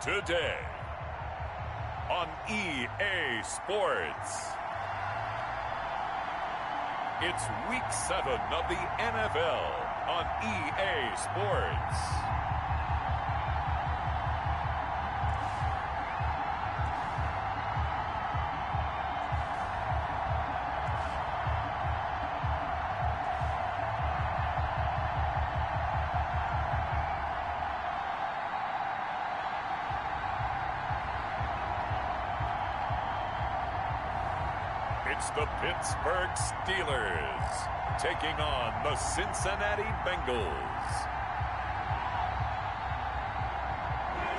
Today on EA Sports. It's Week 7 of the NFL on EA Sports. It's the Pittsburgh Steelers taking on the Cincinnati Bengals.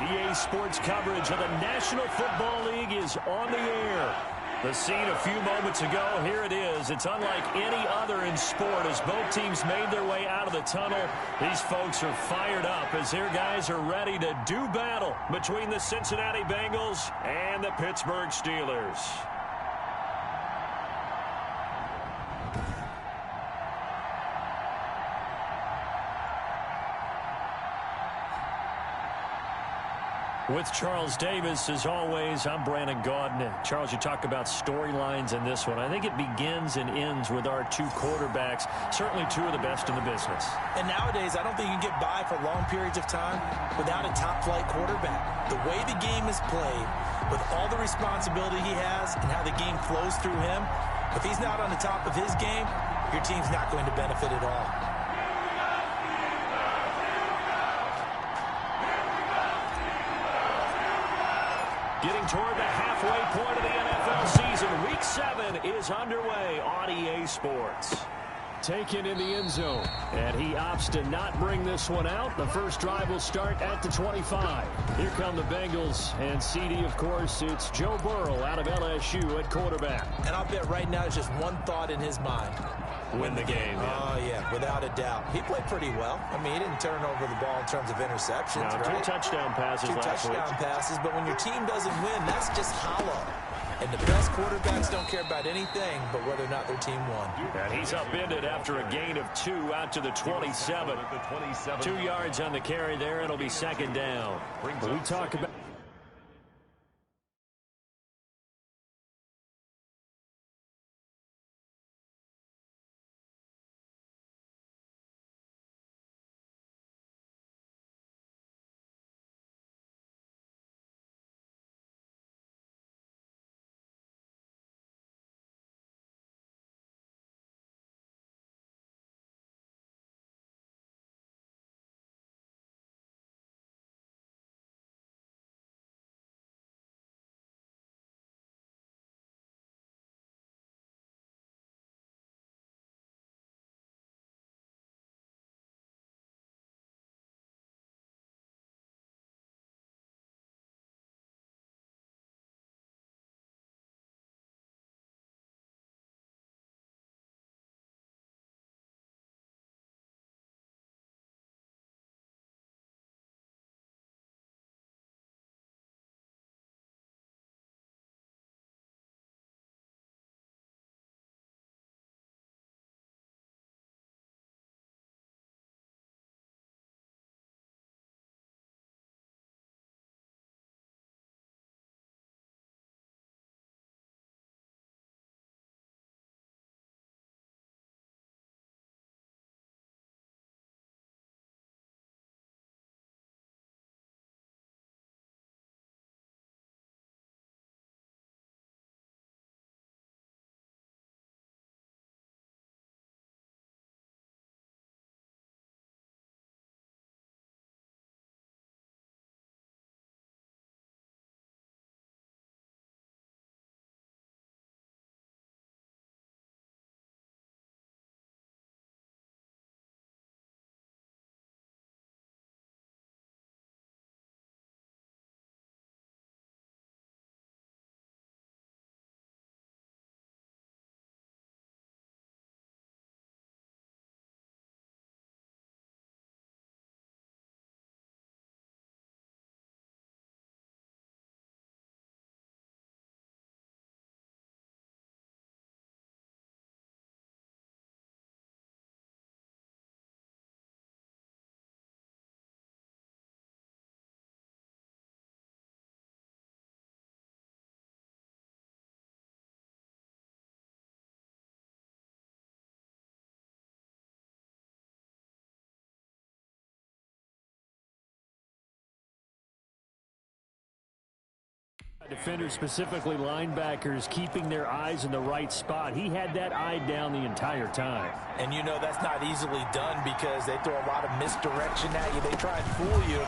EA Sports coverage of the National Football League is on the air. The scene a few moments ago, here it is. It's unlike any other in sport as both teams made their way out of the tunnel. These folks are fired up as their guys are ready to do battle between the Cincinnati Bengals and the Pittsburgh Steelers. With Charles Davis, as always, I'm Brandon Gaudin. Charles, you talk about storylines in this one. I think it begins and ends with our two quarterbacks, certainly two of the best in the business. And nowadays, I don't think you can get by for long periods of time without a top-flight quarterback. The way the game is played, with all the responsibility he has and how the game flows through him, if he's not on the top of his game, your team's not going to benefit at all. Getting toward the halfway point of the NFL season, Week 7 is underway on EA Sports. Taken in the end zone, and he opts to not bring this one out. The first drive will start at the 25. Here come the Bengals, and CD, of course, it's Joe Burrow out of LSU at quarterback. And I'll bet right now there's just one thought in his mind. Win the game. Oh, yeah, without a doubt. He played pretty well. I mean, he didn't turn over the ball in terms of interceptions, no, right? Two touchdown passes last week. Passes, but when your team doesn't win, that's just hollow. And the best quarterbacks don't care about anything but whether or not their team won. And he's upended after a gain of 2 out to the 27. 2 yards on the carry there. It'll be second down. We talk about Defenders, specifically linebackers, keeping their eyes in the right spot. He had that eye down the entire time. And you know that's not easily done because they throw a lot of misdirection at you. They try and fool you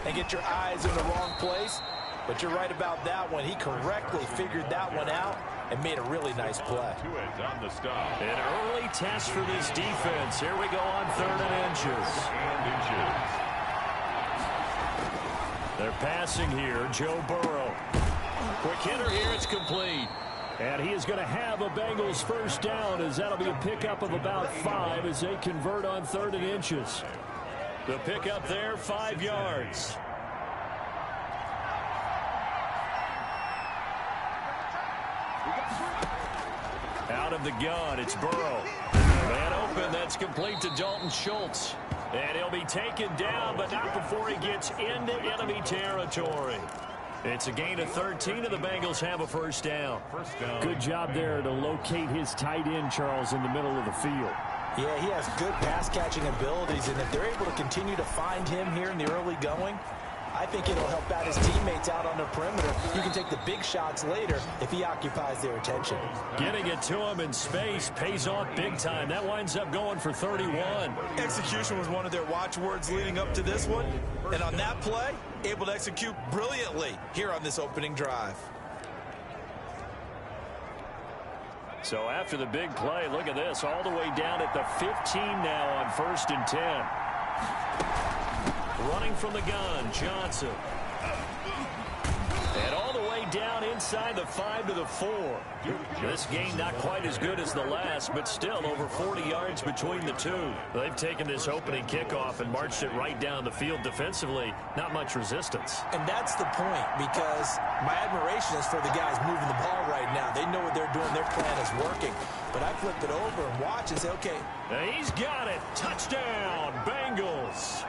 and get your eyes in the wrong place. But you're right about that one. He correctly figured that one out and made a really nice play. An early test for this defense. Here we go on 3rd and inches. They're passing here. Joe Burrow. Quick hitter here. It's complete. And he is going to have a Bengals first down, as that'll be a pickup of about 5 as they convert on 3rd and inches. The pickup there, 5 yards. Out of the gun, it's Burrow. Man open, that's complete to Dalton Schultz. And he'll be taken down, but not before he gets into enemy territory. It's a gain of 13, and the Bengals have a first down. Good job there to locate his tight end, Charles, in the middle of the field. Yeah, he has good pass-catching abilities, and if they're able to continue to find him here in the early going, I think it'll help out his teammates out on the perimeter. You can take the big shots later if he occupies their attention. Getting it to him in space pays off big time. That winds up going for 31. Execution was one of their watchwords leading up to this one. And on that play, able to execute brilliantly here on this opening drive. So after the big play, look at this. All the way down at the 15 now on 1st and 10. Running from the gun, Johnson. And all the way down inside the 5 to the 4. This game not quite as good as the last, but still over 40 yards between the two. They've taken this opening kickoff and marched it right down the field defensively. Not much resistance. And that's the point, because my admiration is for the guys moving the ball right now. They know what they're doing. Their plan is working. But I flip it over and watch and say, okay. He's got it. Touchdown, Bengals.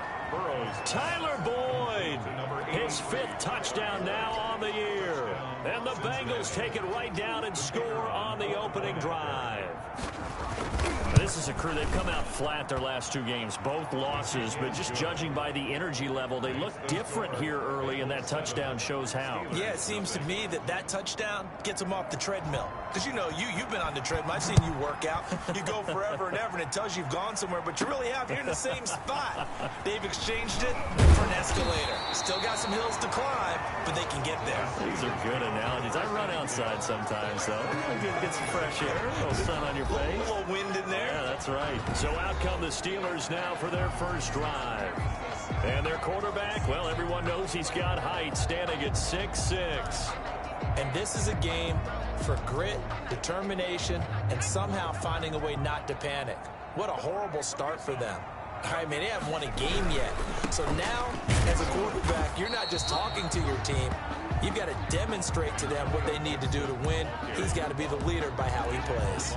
Tyler Boyd, his 5th touchdown now on the year. And the Bengals take it right down and score on the opening drive. This is a crew, they've come out flat their last 2 games, both losses, but just judging by the energy level, they look different here early, and that touchdown shows how. Yeah, it seems to me that touchdown gets them off the treadmill. Because you know, you've been on the treadmill. I've seen you work out. You go forever and ever, and it tells you you've gone somewhere, but you really have. You're in the same spot. They've exchanged it for an escalator. Still got some hills to climb, but they can get there. These are good analogies. I run outside sometimes, though. Get some fresh air, a little sun on your face. A little wind in there. Yeah, that's right. So out come the Steelers now for their first drive. And their quarterback, well, everyone knows he's got height, standing at 6'6". And this is a game for grit, determination, and somehow finding a way not to panic. What a horrible start for them. I mean, they haven't won a game yet. So now, as a quarterback, you're not just talking to your team. You've got to demonstrate to them what they need to do to win. He's got to be the leader by how he plays.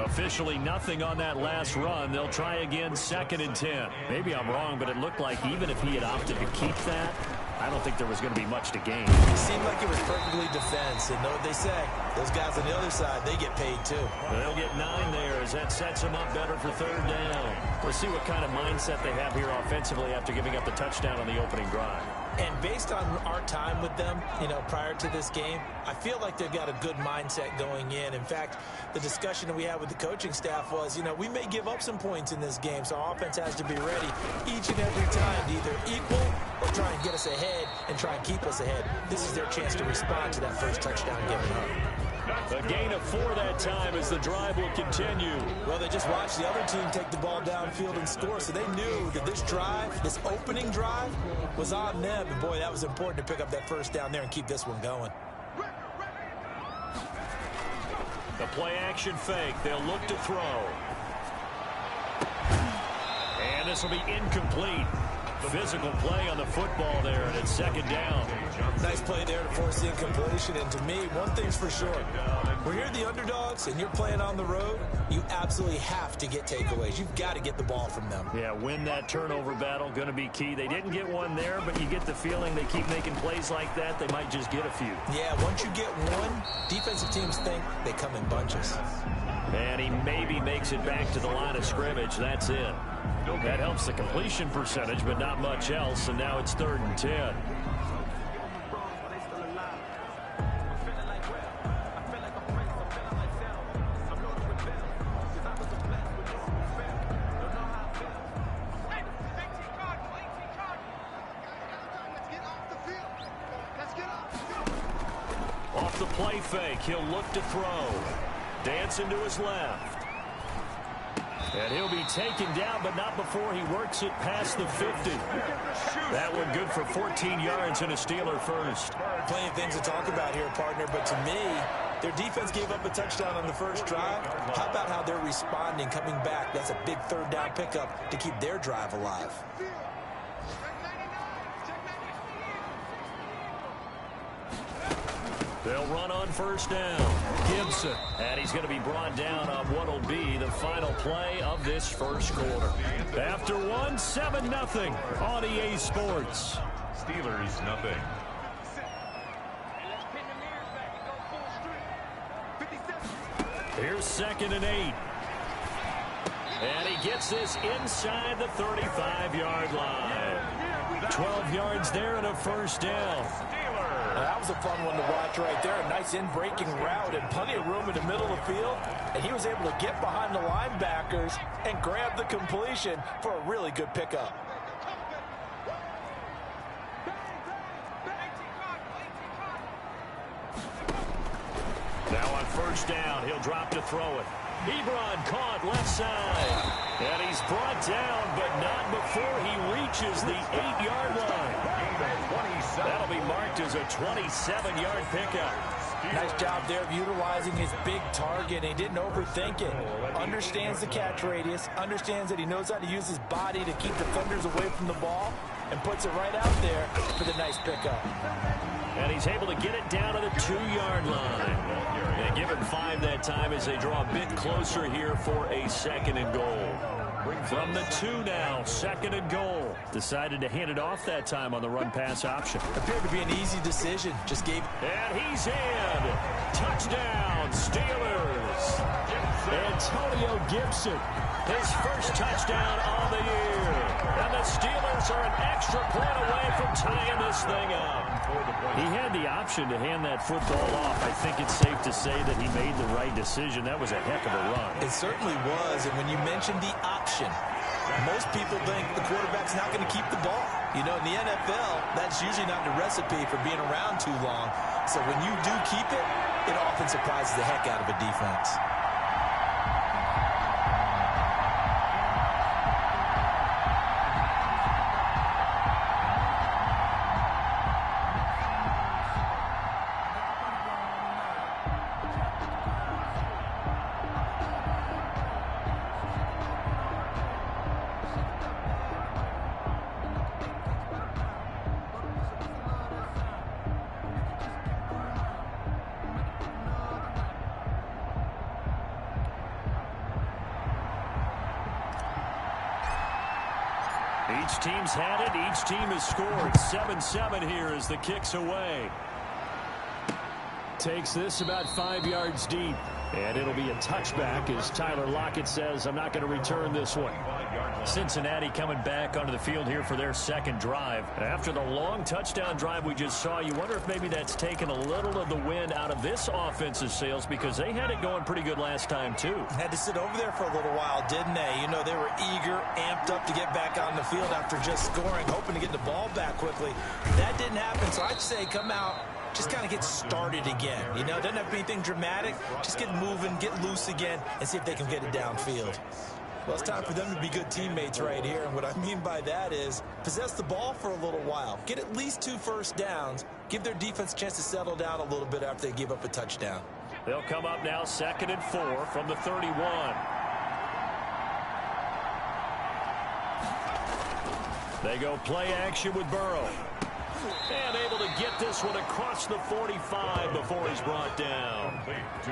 Officially nothing on that last run. They'll try again, 2nd and 10. Maybe I'm wrong, but it looked like even if he had opted to keep that, I don't think there was going to be much to gain. It seemed like it was perfectly defense. And know what they say, those guys on the other side, they get paid too. They'll get 9 there as that sets them up better for 3rd down. We'll see what kind of mindset they have here offensively after giving up the touchdown on the opening drive. And based on our time with them, you know, prior to this game, I feel like they've got a good mindset going in. In fact, the discussion that we had with the coaching staff was, you know, we may give up some points in this game, so our offense has to be ready each and every time to either equal or try and get us ahead and try and keep us ahead. This is their chance to respond to that first touchdown given up. A gain of 4 that time as the drive will continue. Well, they just watched the other team take the ball downfield and score, so they knew that this drive, this opening drive, was on them. And, boy, that was important to pick up that first down there and keep this one going. The play-action fake. They'll look to throw. And this will be incomplete. Physical play on the football there, and it's 2nd down. Nice play there to force the incompletion. And to me, one thing's for sure. When you're the underdogs and you're playing on the road, you absolutely have to get takeaways. You've got to get the ball from them. Yeah, win that turnover battle, going to be key. They didn't get one there, but you get the feeling they keep making plays like that, they might just get a few. Yeah, once you get one, defensive teams think they come in bunches. And he maybe makes it back to the line of scrimmage. That's it. That helps the completion percentage, but not much else, and now it's 3rd and 10. play fake. He'll look to throw. Dancing to his left. And he'll be taken down, but not before he works it past the 50. That one good for 14 yards and a Steeler first. Plenty of things to talk about here, partner, but to me, their defense gave up a touchdown on the first drive. How about how they're responding, coming back? That's a big third down pickup to keep their drive alive. They'll run on first down. Gibson. And he's going to be brought down on what will be the final play of this first quarter. After one, 7-0 on EA Sports. Steelers nothing. Here's 2nd and 8. And he gets this inside the 35-yard line. 12 yards there and a first down. That was a fun one to watch right there. A nice in-breaking route and plenty of room in the middle of the field. And he was able to get behind the linebackers and grab the completion for a really good pickup. Now on first down, he'll drop to throw it. Ebron caught left side. And he's brought down, but not before he reaches the 8-yard line. That'll be marked as a 27-yard pickup. Nice job there of utilizing his big target. He didn't overthink it. Understands the catch radius. Understands that he knows how to use his body to keep defenders away from the ball. And puts it right out there for the nice pickup. And he's able to get it down to the 2-yard line. And give him 5 that time as they draw a bit closer here for a 2nd and goal. From the 2 now, 2nd and goal. Decided to hand it off that time on the run-pass option. Appeared to be an easy decision. Just gave... And he's in. Touchdown, Steelers. Antonio Gibson, his first touchdown on the year. And the Steelers are an extra point away from tying this thing up. He had the option to hand that football off. I think it's safe to say that he made the right decision. That was a heck of a run. It certainly was. And when you mentioned the option, most people think the quarterback's not going to keep the ball. You know, in the NFL, that's usually not the recipe for being around too long. So when you do keep it, it often surprises the heck out of a defense. Each team's had it. Each team has scored. 7-7 here as the kick's away. Takes this about 5 yards deep. And it'll be a touchback as Tyler Lockett says, I'm not going to return this one. Cincinnati coming back onto the field here for their second drive. After the long touchdown drive we just saw, you wonder if maybe that's taken a little of the wind out of this offensive sails because they had it going pretty good last time too. Had to sit over there for a little while, didn't they? You know, they were eager, amped up to get back on the field after just scoring, hoping to get the ball back quickly. That didn't happen, so I'd say come out, just kind of get started again. You know, it doesn't have to be anything dramatic. Just get moving, get loose again, and see if they can get it downfield. Well, it's time for them to be good teammates right here. And what I mean by that is possess the ball for a little while. Get at least 2 first downs. Give their defense a chance to settle down a little bit after they give up a touchdown. They'll come up now 2nd and 4 from the 31. They go play action with Burrow. And able to get this one across the 45 before he's brought down.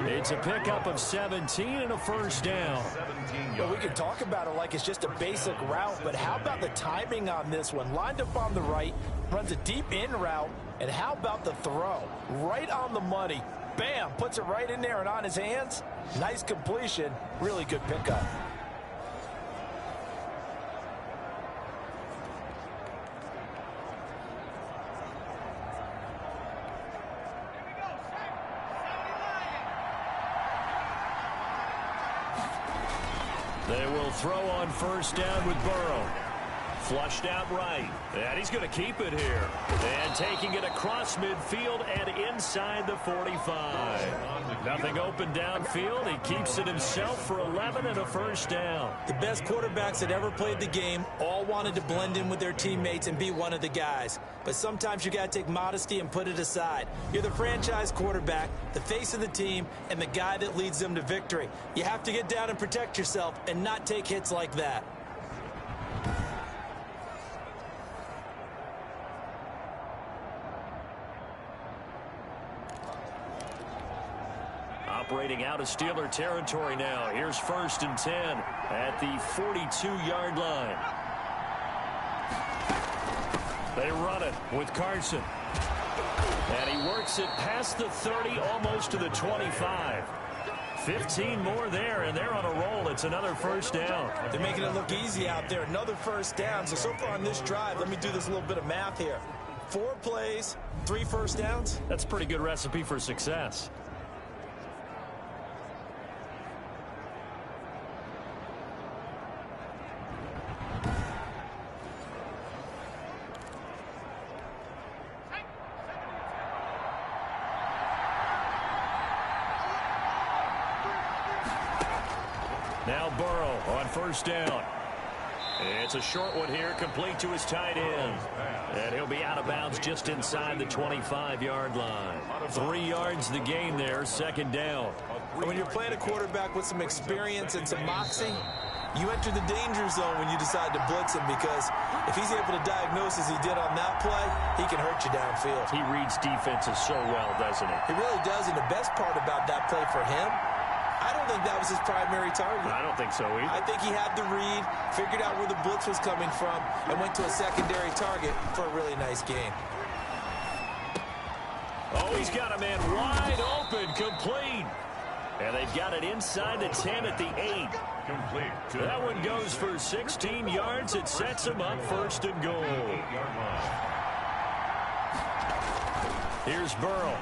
It's a pickup of 17 and a first down. Well, we can talk about it like it's just a basic route, but how about the timing on this one? Lined up on the right, runs a deep in route, and how about the throw? Right on the money. Bam, puts it right in there and on his hands. Nice completion, really good pickup. They will throw on first down with Burrow. Flushed out right. And he's going to keep it here. And taking it across midfield and inside the 45. Nothing open downfield. He keeps it himself for 11 and a first down. The best quarterbacks that ever played the game all wanted to blend in with their teammates and be one of the guys. But sometimes you got to take modesty and put it aside. You're the franchise quarterback, the face of the team, and the guy that leads them to victory. You have to get down and protect yourself and not take hits like that. Operating out of Steeler territory now. Here's 1st and 10 at the 42-yard line. They run it with Carson. And he works it past the 30, almost to the 25. 15 more there, and they're on a roll. It's another first down. They're making it look easy out there. Another first down. So far on this drive, let me do this little bit of math here. 4 plays, 3 first downs. That's a pretty good recipe for success. Now Burrow on first down. It's a short one here, complete to his tight end. And he'll be out of bounds just inside the 25-yard line. 3 yards the gain there, second down. And when you're playing a quarterback with some experience and some moxie, you enter the danger zone when you decide to blitz him, because if he's able to diagnose as he did on that play, he can hurt you downfield. He reads defenses so well, doesn't he? He really does, and the best part about that play for him, I don't think that was his primary target. I don't think so either. I think he had the read, figured out where the blitz was coming from, and went to a secondary target for a really nice gain. Oh, he's got a man wide open, complete. And they've got it inside the 10 at the 8. Complete. That one goes for 16 yards. It sets him up 1st and goal. Here's Burrow.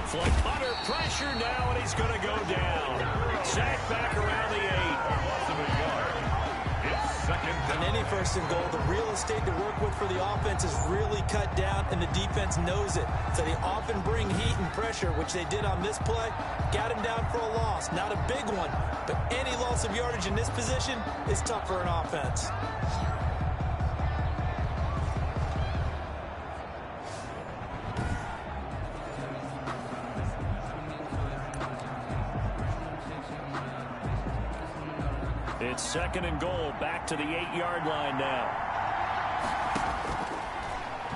Flick under pressure now, and he's going to go down. Sack back around the 8. It's 2nd In any 1st and goal, the real estate to work with for the offense is really cut down, and the defense knows it. So they often bring heat and pressure, which they did on this play. Got him down for a loss. Not a big one, but any loss of yardage in this position is tough for an offense. It's 2nd and goal, back to the 8-yard line now.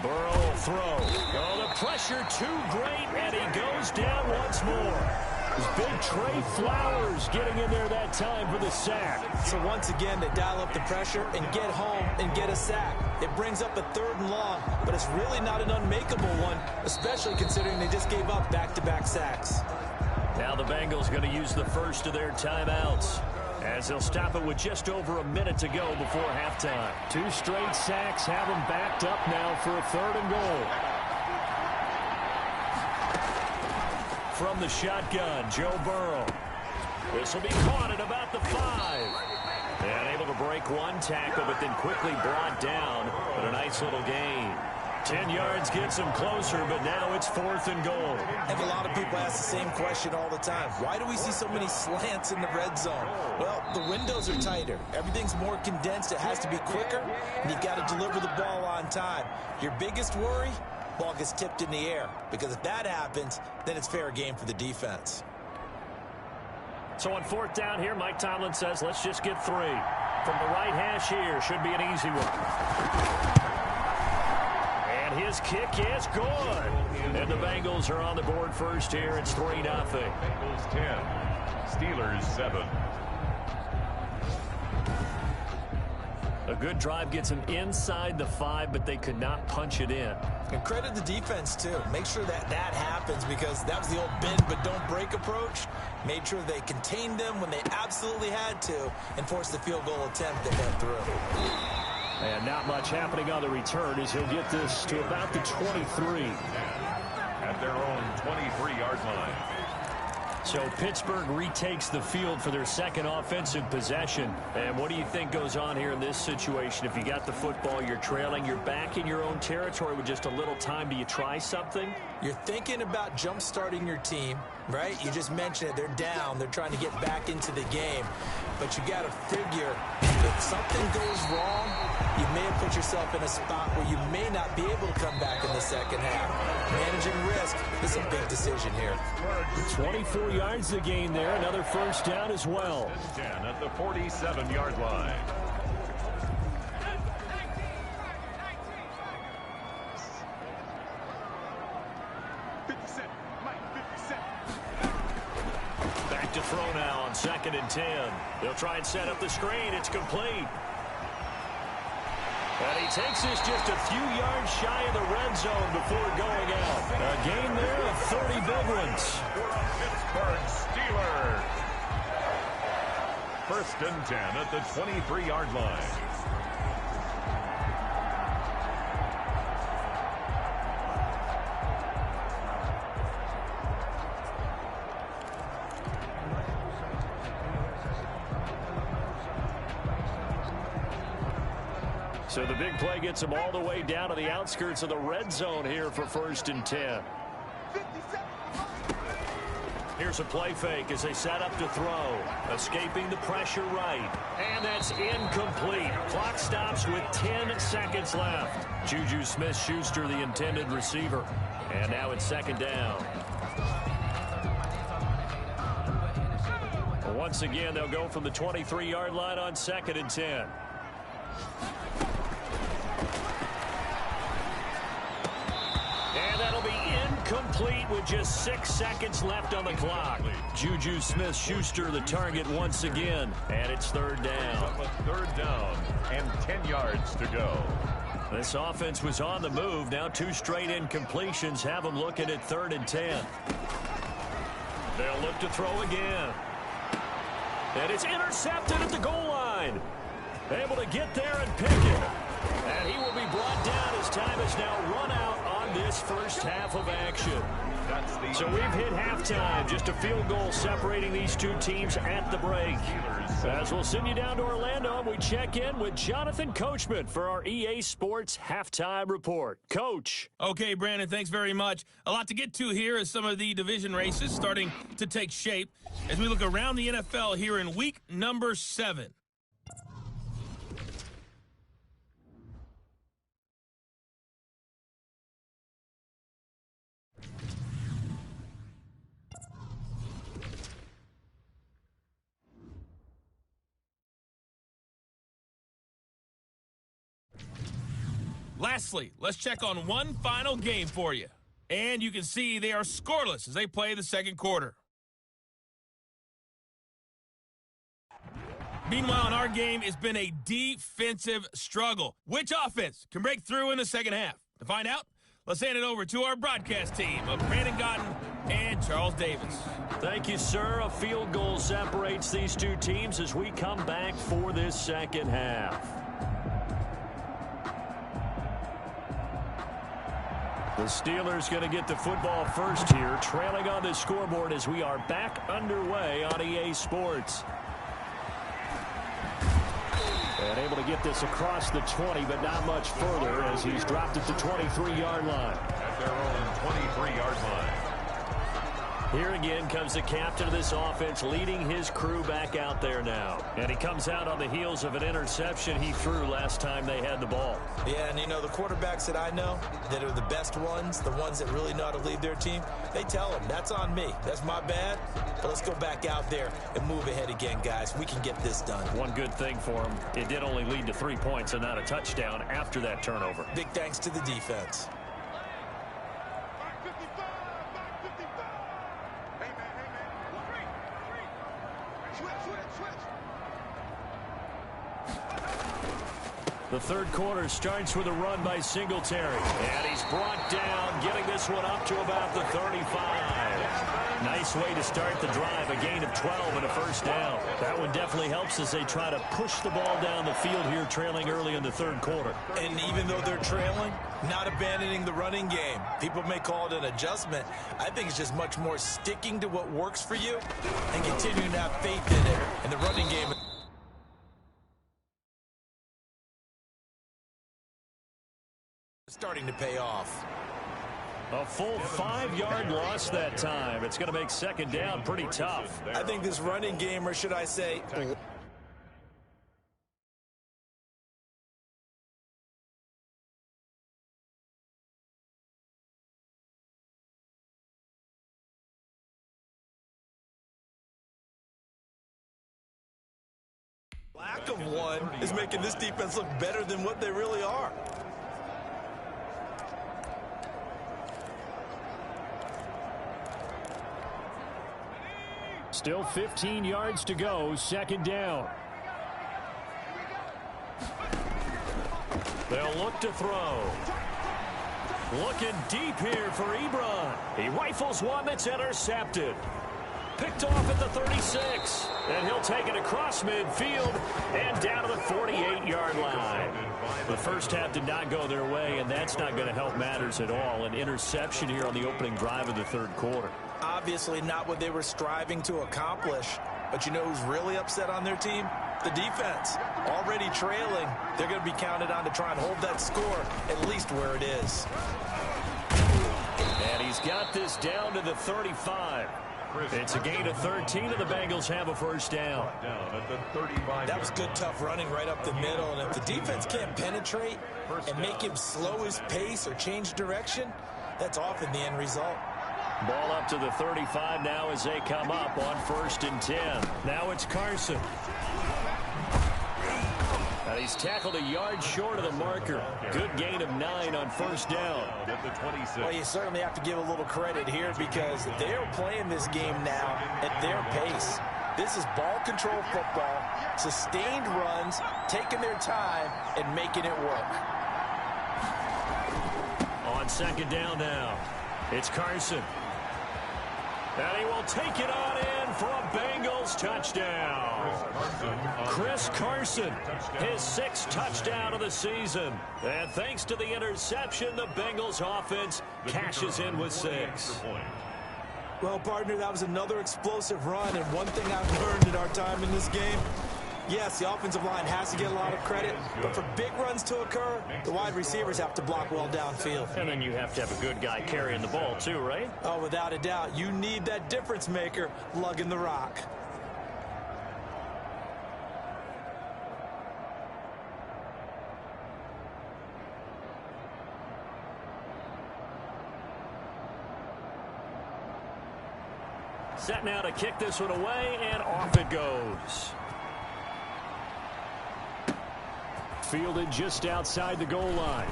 Burrow will throw. Oh, the pressure too great, and he goes down once more. It's big Trey Flowers getting in there that time for the sack. So once again, they dial up the pressure and get home and get a sack. It brings up a 3rd and long, but it's really not an unmakeable one, especially considering they just gave up back-to-back sacks. Now the Bengals going to use the first of their timeouts, as they'll stop it with just over a minute to go before halftime. 2 straight sacks have them backed up now for a 3rd and goal. From the shotgun, Joe Burrow. This will be caught at about the 5. And able to break one tackle, but then quickly brought down. But a nice little gain. 10 yards gets him closer, but now it's 4th and goal. And a lot of people ask the same question all the time. Why do we see so many slants in the red zone? Well, the windows are tighter. Everything's more condensed. It has to be quicker, and you've got to deliver the ball on time. Your biggest worry? Ball gets tipped in the air, because if that happens, then it's fair game for the defense. So on 4th down here, Mike Tomlin says, let's just get 3. From the right hash here, should be an easy one. His kick is good. And the Bengals are on the board first here. It's 3-0. Bengals 10, Steelers 7. A good drive gets them inside the 5, but they could not punch it in. And credit the defense, too. Make sure that happens, because that was the old bend but don't break approach. Made sure they contained them when they absolutely had to and forced the field goal attempt that went through. And not much happening on the return as he'll get this to about the 23. At their own 23-yard line. So Pittsburgh retakes the field for their second offensive possession. And what do you think goes on here in this situation? If you got the football, you're trailing, you're back in your own territory with just a little time. Do you try something? You're thinking about jump-starting your team, right? You just mentioned it. They're down. They're trying to get back into the game. But you got to figure if something goes wrong, you may have put yourself in a spot where you may not be able to come back in the second half. Managing risk is a big decision here. 24 yards to gain there. Another first down as well. 10 at the 47-yard line. Back to throw now on 2nd and 10. They'll try and set up the screen. It's complete. And he takes this just a few yards shy of the red zone before going out. A gain there of 30 big ones. For a Pittsburgh Steelers. 1st and 10 at the 23-yard line. So the big play gets him all the way down to the outskirts of the red zone here for 1st and 10. Here's a play fake as they set up to throw. Escaping the pressure right. And that's incomplete. Clock stops with 10 seconds left. Juju Smith-Schuster, the intended receiver. And now it's 2nd down. Once again, they'll go from the 23-yard line on 2nd and 10. Complete with just 6 seconds left on the clock. Juju Smith-Schuster the target once again. And it's 3rd down. 3rd down and 10 yards to go. This offense was on the move. Now 2 straight incompletions have them looking at 3rd and 10. They'll look to throw again. And it's intercepted at the goal line. Able to get there and pick it. And he will be brought down as time is now run out on this first half of action. So we've hit halftime. Just a field goal separating these two teams at the break. As we'll send you down to Orlando, and we check in with Jonathan Coachman for our EA Sports Halftime Report. Coach. Okay, Brandon, thanks very much. A lot to get to here as some of the division races starting to take shape as we look around the NFL here in week number 7. Lastly, let's check on one final game for you. And you can see they are scoreless as they play the 2nd quarter. Meanwhile, in our game, it's been a defensive struggle. Which offense can break through in the 2nd half? To find out, let's hand it over to our broadcast team of Brandon Gaudin and Charles Davis. Thank you, sir. A field goal separates these two teams as we come back for this 2nd half. The Steelers going to get the football first here, trailing on the scoreboard as we are back underway on EA Sports. And able to get this across the 20, but not much further as he's dropped at the 23-yard line. At their own 23-yard line. Here again comes the captain of this offense leading his crew back out there now. And he comes out on the heels of an interception he threw last time they had the ball. Yeah, and you know, the quarterbacks that I know that are the best ones, the ones that really know how to lead their team, they tell them, that's on me. That's my bad. But let's go back out there and move ahead again, guys. We can get this done. One good thing for him, it did only lead to 3 points and not a touchdown after that turnover. Big thanks to the defense. The third quarter starts with a run by Singletary. And he's brought down, getting this one up to about the 35. Nice way to start the drive, a gain of 12 and a first down. That one definitely helps as they try to push the ball down the field here, trailing early in the third quarter. And even though they're trailing, not abandoning the running game. People may call it an adjustment. I think it's just much more sticking to what works for you and continuing to have faith in it. And the running game is starting to pay off. A full 5-yard loss that time. It's going to make second down pretty tough. I think this running game, or should I say, lack of one is making this defense look better than what they really are. Still 15 yards to go, second down. They'll look to throw. Looking deep here for Ebron. He rifles one that's intercepted. Picked off at the 36. And he'll take it across midfield and down to the 48-yard line. The first half did not go their way, and that's not going to help matters at all. An interception here on the opening drive of the third quarter. Obviously not what they were striving to accomplish. But you know who's really upset on their team? The defense. Already trailing. They're going to be counted on to try and hold that score at least where it is. And he's got this down to the 35. It's a gain of 13, and the Bengals have a first down. That was good, tough running right up the middle. And if the defense can't penetrate and make him slow his pace or change direction, that's often the end result. Ball up to the 35 now as they come up on 1st and 10. Now it's Carson. And he's tackled a yard short of the marker. Good gain of 9 on first down. Well, you certainly have to give a little credit here because they're playing this game now at their pace. This is ball control football, sustained runs, taking their time, and making it work. On second down now, it's Carson. And he will take it on in for a Bengals touchdown. Chris Carson, his 6th touchdown of the season. And thanks to the interception, the Bengals offense cashes in with 6. Well, partner, that was another explosive run. And one thing I've learned in our time in this game, yes, the offensive line has to get a lot of credit, but for big runs to occur, the wide receivers have to block well downfield. And then you have to have a good guy carrying the ball too, right? Oh, without a doubt. You need that difference maker lugging the rock. Set now to kick this one away, and off it goes. Fielded just outside the goal line.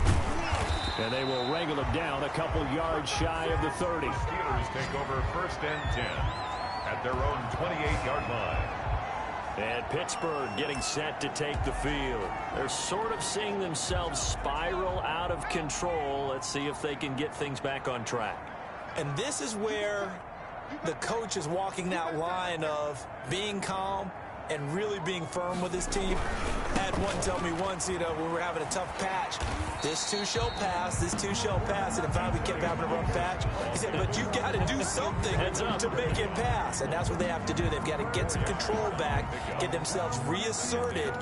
And they will wrangle him down a couple yards shy of the 30. Steelers take over 1st and 10 at their own 28-yard line. And Pittsburgh getting set to take the field. They're sort of seeing themselves spiral out of control. Let's see if they can get things back on track. And this is where the coach is walking that line of being calm and really being firm with his team. I had one tell me once, you know, when we were having a tough patch, this too shall pass, this too shall pass, and finally we kept having a rough patch. He said, but you got to do something to make it pass, and that's what they have to do. They've got to get some control back, get themselves reasserted,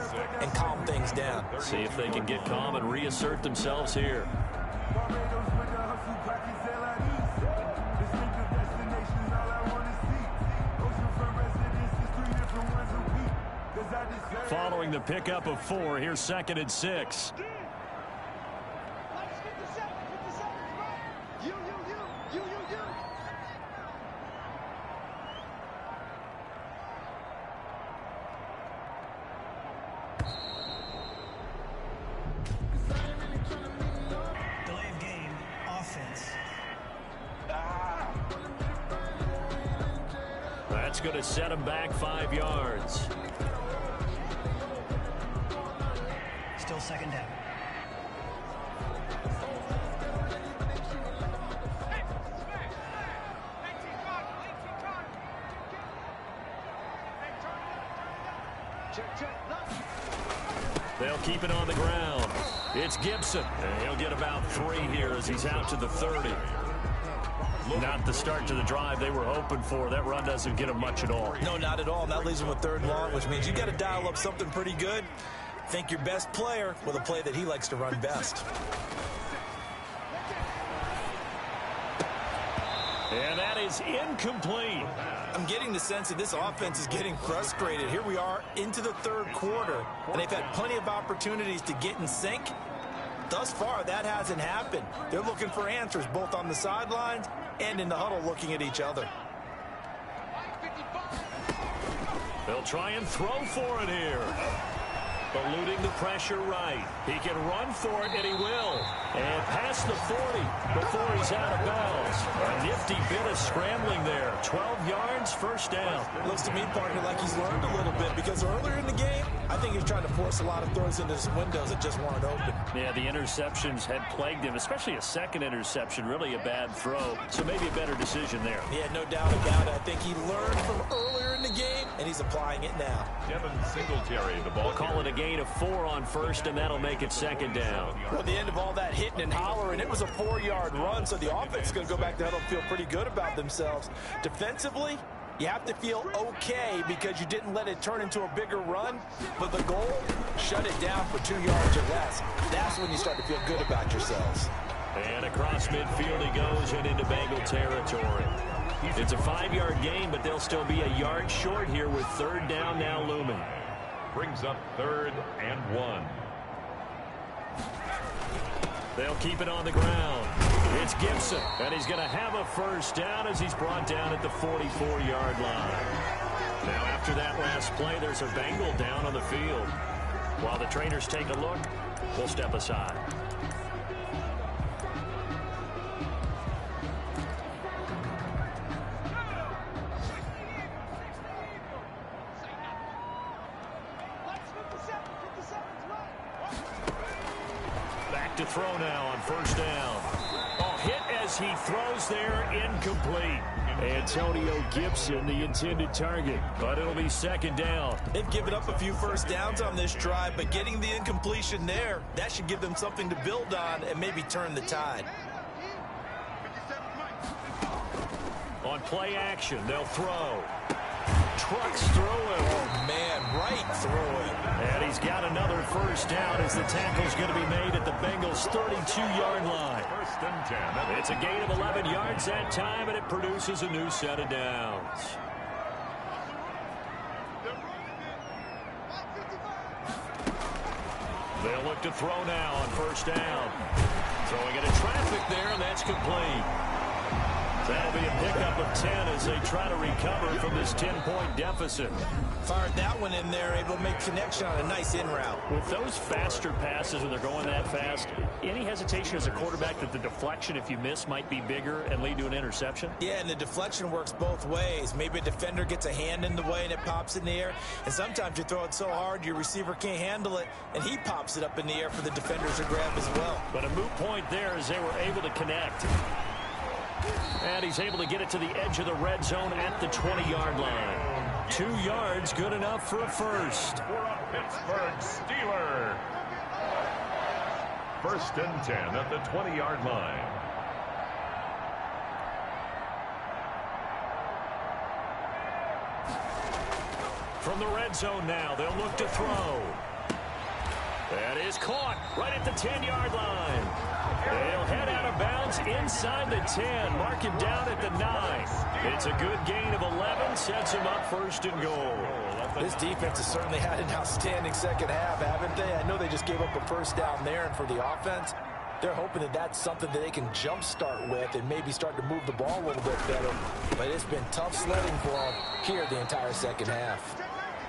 and calm things down. See if they can get calm and reassert themselves here. Following the pickup of 4, here's 2nd and 6. Delay of game, offense. That's going to set him back 5 yards. Still second down. They'll keep it on the ground. It's Gibson. And he'll get about 3 here as he's out to the 30. Not the start to the drive they were hoping for. That run doesn't get them much at all. No, not at all. And that leaves them with 3rd and long, which means you got to dial up something pretty good. Think your best player with a play that he likes to run best. And that is incomplete. I'm getting the sense that this offense is getting frustrated. Here we are into the 3rd quarter, and they've had plenty of opportunities to get in sync. Thus far, that hasn't happened. They're looking for answers both on the sidelines and in the huddle looking at each other. They'll try and throw for it here. Eluding the pressure right. He can run for it, and he will. And past the 40 before he's out of bounds. A nifty bit of scrambling there. 12 yards, 1st down. Looks to me, partner, like he's learned a little bit because earlier in the game, I think he's trying to force a lot of throws into his windows that just weren't open. Yeah, the interceptions had plagued him, especially a 2nd interception, really a bad throw. So maybe a better decision there. Yeah, no doubt about it. I think he learned from earlier in the game, and he's applying it now. Devin Singletary, the ball. We'll call it a gain of 4 on 1st, and that'll make it 2nd down. Well, at the end of all that hitting and hollering, it was a 4-yard run, so the offense is going to go back to huddle and feel pretty good about themselves. Defensively, you have to feel okay because you didn't let it turn into a bigger run, but the goal, shut it down for 2 yards or less. That's when you start to feel good about yourselves. And across midfield he goes and into Bengal territory. It's a 5-yard gain, but they'll still be a yard short here with 3rd down now looming. Brings up 3rd and 1. They'll keep it on the ground. It's Gibson, and he's going to have a 1st down as he's brought down at the 44-yard line. Now, after that last play, there's a Bengal down on the field. While the trainers take a look, we'll step aside. To throw now on 1st down. Hit as he throws there, incomplete. Antonio Gibson, the intended target, but it'll be 2nd down. They've given up a few 1st downs on this drive, but getting the incompletion there, that should give them something to build on and maybe turn the tide. On play action, they'll throw. Trucks through him. Oh, man, right through him. And he's got another 1st down as the tackle's going to be made at the Bengals' 32-yard line. 1st and 10. It's a gain of 11 yards that time, and it produces a new set of downs. They'll look to throw now on 1st down. Throwing into traffic there, and that's complete. That'll be a pickup of 10 as they try to recover from this 10-point deficit. Fired that one in there, able to make connection on a nice in route. With those faster passes when they're going that fast, any hesitation as a quarterback that the deflection, if you miss, might be bigger and lead to an interception? Yeah, and the deflection works both ways. Maybe a defender gets a hand in the way and it pops in the air. And sometimes you throw it so hard your receiver can't handle it, and he pops it up in the air for the defenders to grab as well. But a moot point there as they were able to connect. And he's able to get it to the edge of the red zone at the 20-yard line. 2 yards, good enough for a 1st. For a Pittsburgh Steeler. 1st and 10 at the 20-yard line. From the red zone now, they'll look to throw. That is caught right at the 10-yard line. They'll head out of bounds inside the 10. Mark him down at the 9. It's a good gain of 11. Sets him up 1st and goal. This defense has certainly had an outstanding 2nd half, haven't they? I know they just gave up a 1st down there, and for the offense, they're hoping that that's something that they can jumpstart with and maybe start to move the ball a little bit better. But it's been tough sledding for them here the entire 2nd half.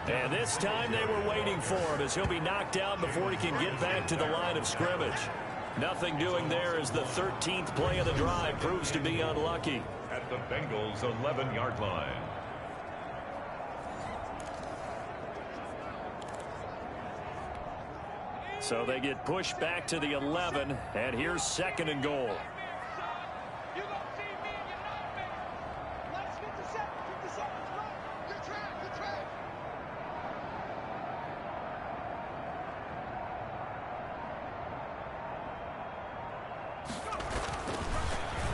And this time they were waiting for him as he'll be knocked out before he can get back to the line of scrimmage. Nothing doing there as the 13th play of the drive proves to be unlucky. At the Bengals' 11-yard line. So they get pushed back to the 11, and here's 2nd and goal.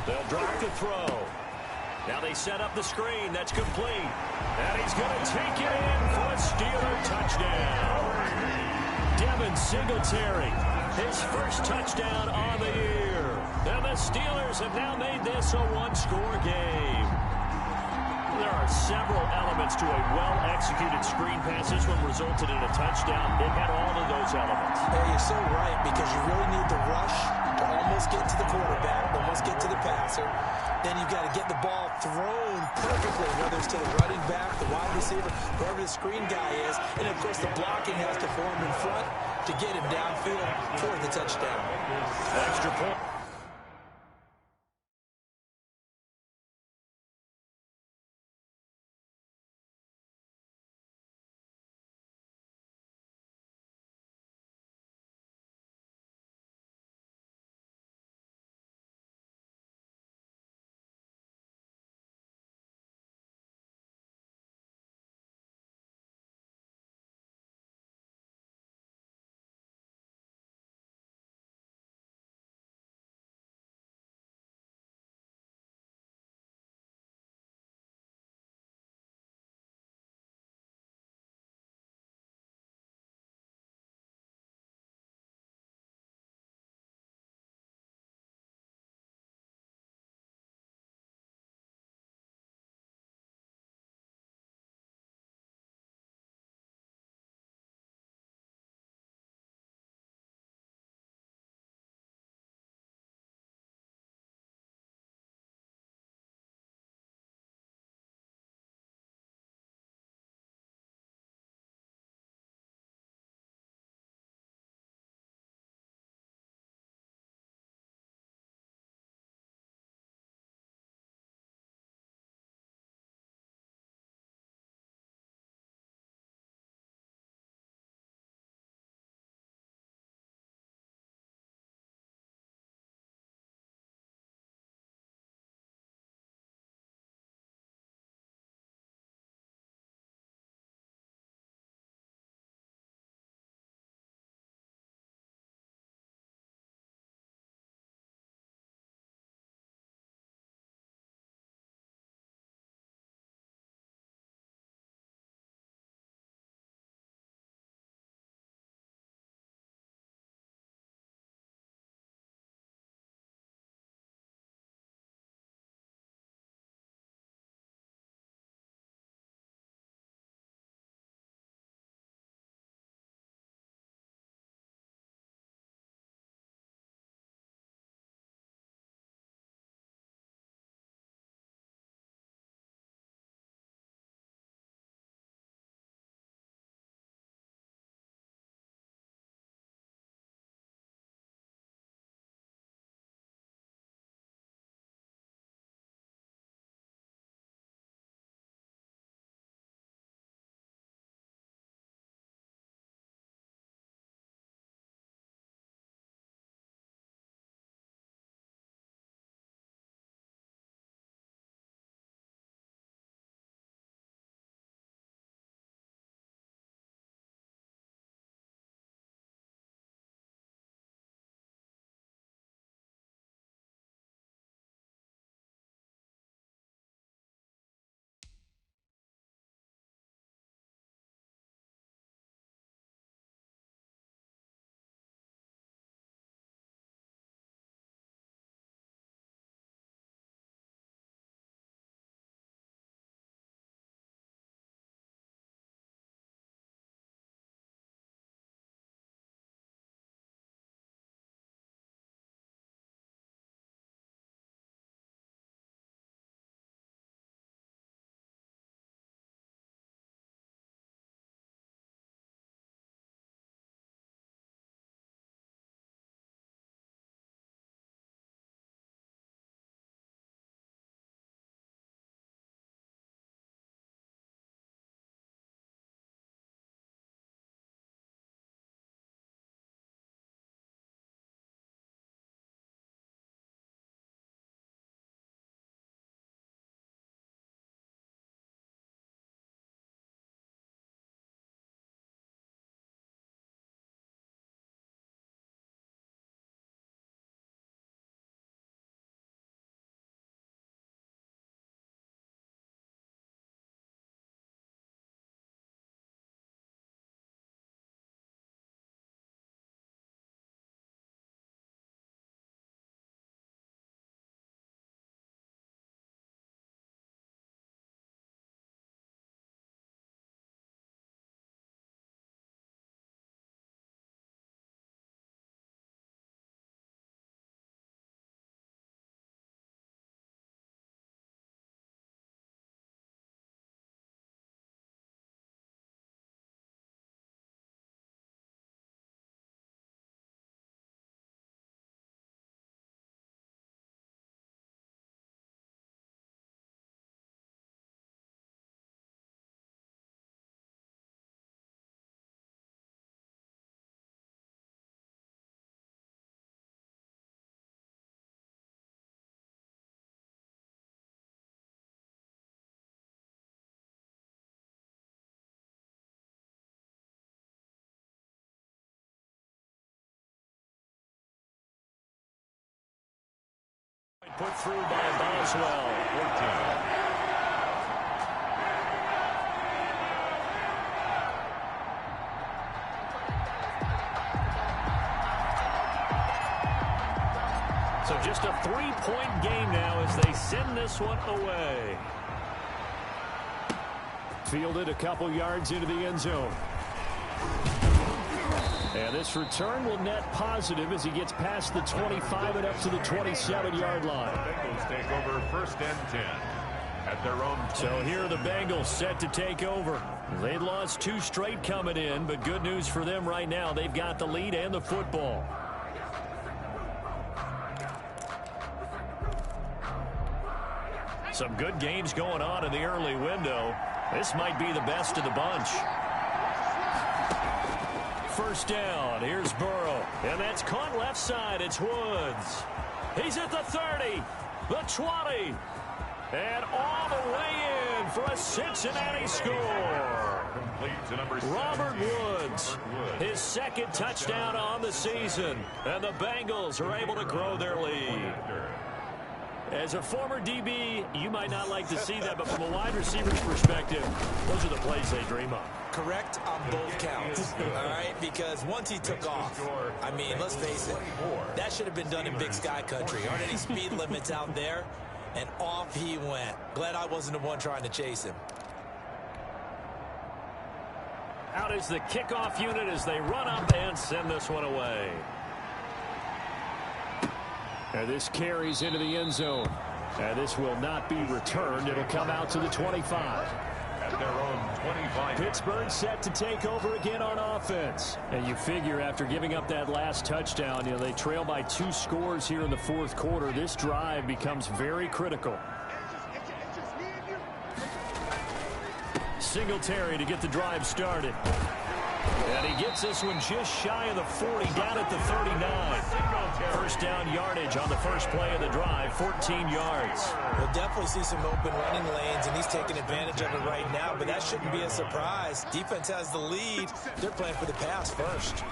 They'll drop the throw. Now they set up the screen. That's complete. And he's going to take it in for a Steeler touchdown. Devin Singletary, his first touchdown on the year. And the Steelers have now made this a one-score game. There are several elements to a well-executed screen pass. This one resulted in a touchdown. It had all of those elements. Hey, you're so right, because you really need the rush to almost get to the quarterback, almost get to the passer. Then you've got to get the ball thrown perfectly, whether it's to the running back, the wide receiver, whoever the screen guy is. And, of course, the blocking has to form in front to get him downfield for the touchdown. Extra point. put through by Boswell. 14. So just a 3-point game now as they send this one away. Fielded a couple yards into the end zone. And this return will net positive as he gets past the 25 and up to the 27-yard line. The Bengals take over 1st and 10 at their own. So here are the Bengals set to take over. They'd lost 2 straight coming in, but good news for them right now. They've got the lead and the football. Some good games going on in the early window. This might be the best of the bunch. 1st down. Here's Burrow. And that's caught left side. It's Woods. He's at the 30, the 20, and all the way in for a Cincinnati score. Robert Woods, his 2nd touchdown on the season. And the Bengals are able to grow their lead. As a former DB, you might not like to see that, but from a wide receiver's perspective, those are the plays they dream of. Correct on both counts, all right? Because once he took off, I mean, let's face it, that should have been done in Big Sky Country. Aren't any speed limits out there? And off he went. Glad I wasn't the one trying to chase him. Out is the kickoff unit as they run up and send this one away. And this carries into the end zone. And this will not be returned. It'll come out to the 25. At their own 25. Pittsburgh set to take over again on offense. And you figure after giving up that last touchdown, you know, they trail by 2 scores here in the 4th quarter. This drive becomes very critical. Singletary to get the drive started. And he gets this one just shy of the 40, down at the 39. 1st down yardage on the first play of the drive, 14 yards. We'll definitely see some open running lanes, and he's taking advantage of it right now, but that shouldn't be a surprise. Defense has the lead. They're playing for the pass first.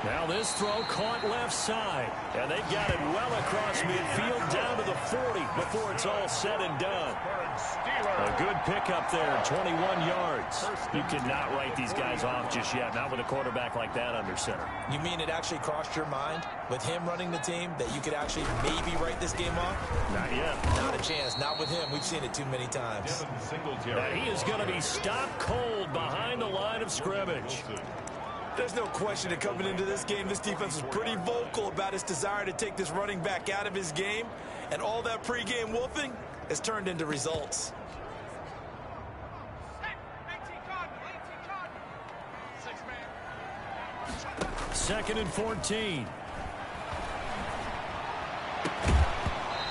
Now this throw caught left side, and they've got it well across midfield down to the 40 before it's all said and done. A good pickup there, 21 yards. You cannot write these guys off just yet, not with a quarterback like that under center. You mean it actually crossed your mind with him running the team that you could actually maybe write this game off? Not yet. Not a chance. Not with him. We've seen it too many times. Now he is going to be stopped cold behind the line of scrimmage. There's no question that coming into this game, this defense was pretty vocal about its desire to take this running back out of his game, and all that pregame wolfing has turned into results. Second and 14.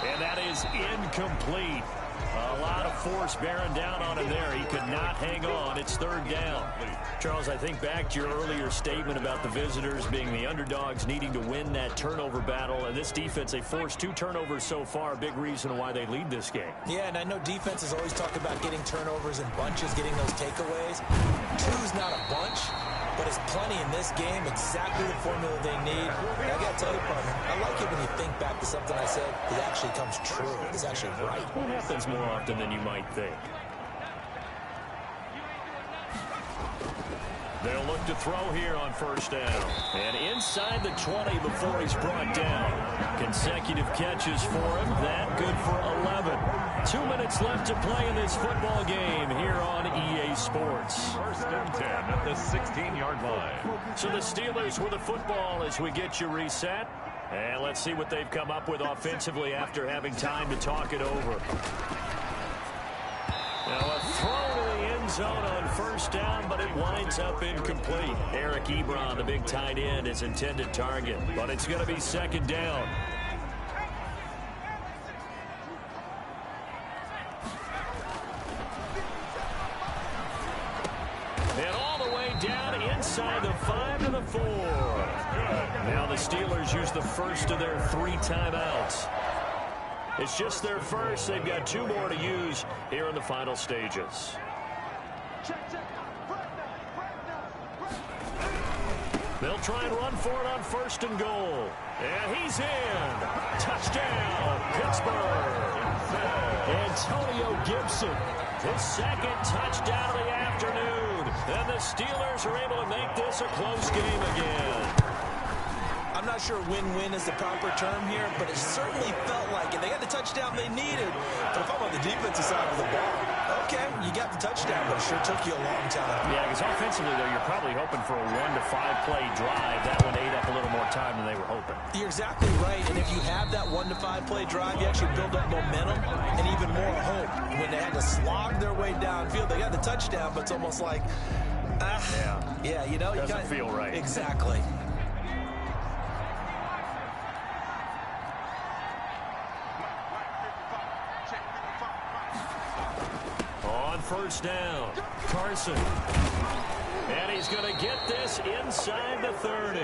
And that is incomplete. A lot of force bearing down on him there. He could not hang on. It's 3rd down. Charles, I think back to your earlier statement about the visitors being the underdogs needing to win that turnover battle. And this defense, they forced 2 turnovers so far. A big reason why they lead this game. Yeah, and I know defenses always talk about getting turnovers in bunches, getting those takeaways. 2's not a bunch, but it's plenty in this game. Exactly the formula they need. And I got to tell you, partner, I like it when you think back to something I said. It actually comes true. It's actually right. It happens more often than you might think. They'll look to throw here on 1st down. And inside the 20 before he's brought down. Consecutive catches for him. That good for 11. 2 minutes left to play in this football game here on EA Sports. 1st and 10 at the 16-yard line. So the Steelers with the football as we get you reset. And let's see what they've come up with offensively after having time to talk it over. Now a throw to the end zone on 1st down, but it winds up incomplete. Eric Ebron, the big tight end, is intended target, but it's going to be 2nd down. And all the way down inside the 5 to the 4. Now the Steelers use the first of their 3 timeouts. It's just their first. They've got 2 more to use here in the final stages. They'll try and run for it on 1st and goal. And he's in. Touchdown, Pittsburgh. Antonio Gibson, his 2nd touchdown of the afternoon. And the Steelers are able to make this a close game again. I'm not sure win-win is the proper term here, but it certainly felt like it. They got the touchdown they needed. But if I'm on the defensive side of the ball, okay, you got the touchdown, but it sure took you a long time. Yeah, because offensively, though, you're probably hoping for a 1 to 5 play drive. That one ate up a little more time than they were hoping. You're exactly right, and if you have that 1 to 5 play drive, you actually build up momentum and even more hope. When they had to slog their way downfield, they got the touchdown, but it's almost like, yeah, you know, doesn't feel right. Exactly. On 1st down, Carson. And he's going to get this inside the 30.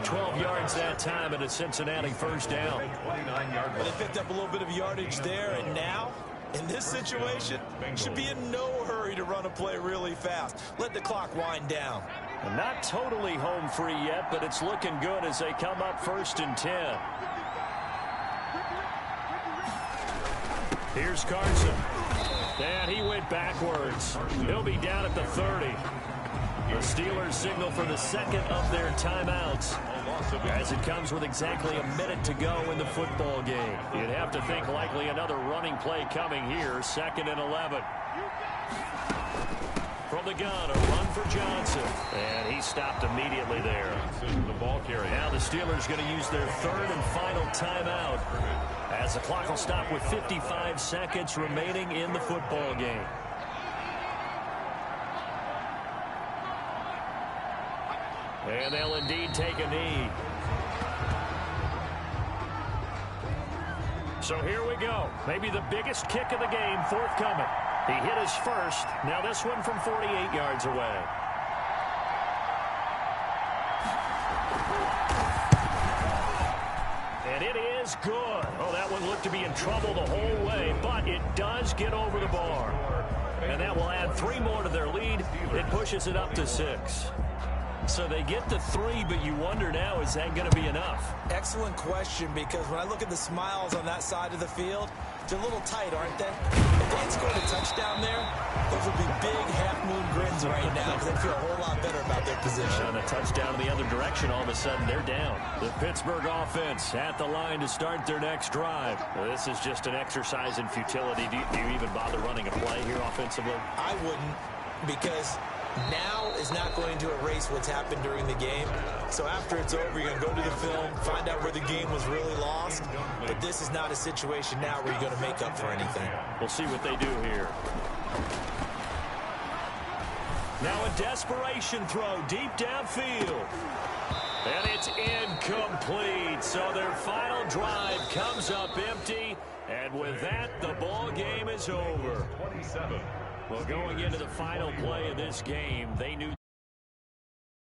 12 yards that time, and a Cincinnati 1st down. Well, they picked up a little bit of yardage there, and now, in this situation, should be in no hurry to run a play really fast. Let the clock wind down. And not totally home free yet, but it's looking good as they come up 1st and 10. Here's Carson. And he went backwards. He'll be down at the 30. The Steelers signal for the 2nd of their timeouts as it comes with exactly a minute to go in the football game. You'd have to think likely another running play coming here. 2nd and 11. From the gun, a run for Johnson. And he stopped immediately there. Now the Steelers going to use their 3rd and final timeout as the clock will stop with 55 seconds remaining in the football game. And they'll indeed take a knee. So here we go. Maybe the biggest kick of the game forthcoming. He hit his first. Now this one from 48 yards away. And it is good. Oh, that one looked to be in trouble the whole way, but it does get over the bar. And that will add 3 more to their lead. It pushes it up to 6. So they get to 3, but you wonder now, is that going to be enough? Excellent question, because when I look at the smiles on that side of the field, they're a little tight, aren't they? If they had scored a touchdown there, those would be big half-moon grins right now because they feel a whole lot better about their position. And a touchdown in the other direction, all of a sudden they're down. The Pittsburgh offense at the line to start their next drive. Well, this is just an exercise in futility. Do you even bother running a play here offensively? I wouldn't, because now is not going to erase what's happened during the game. So after it's over, you're going to go to the film, find out where the game was really lost. But this is not a situation now where you're going to make up for anything. We'll see what they do here. Now a desperation throw deep downfield. And it's incomplete. So their final drive comes up empty. And with that, the ball game is over. Well, going into the final play of this game, they knew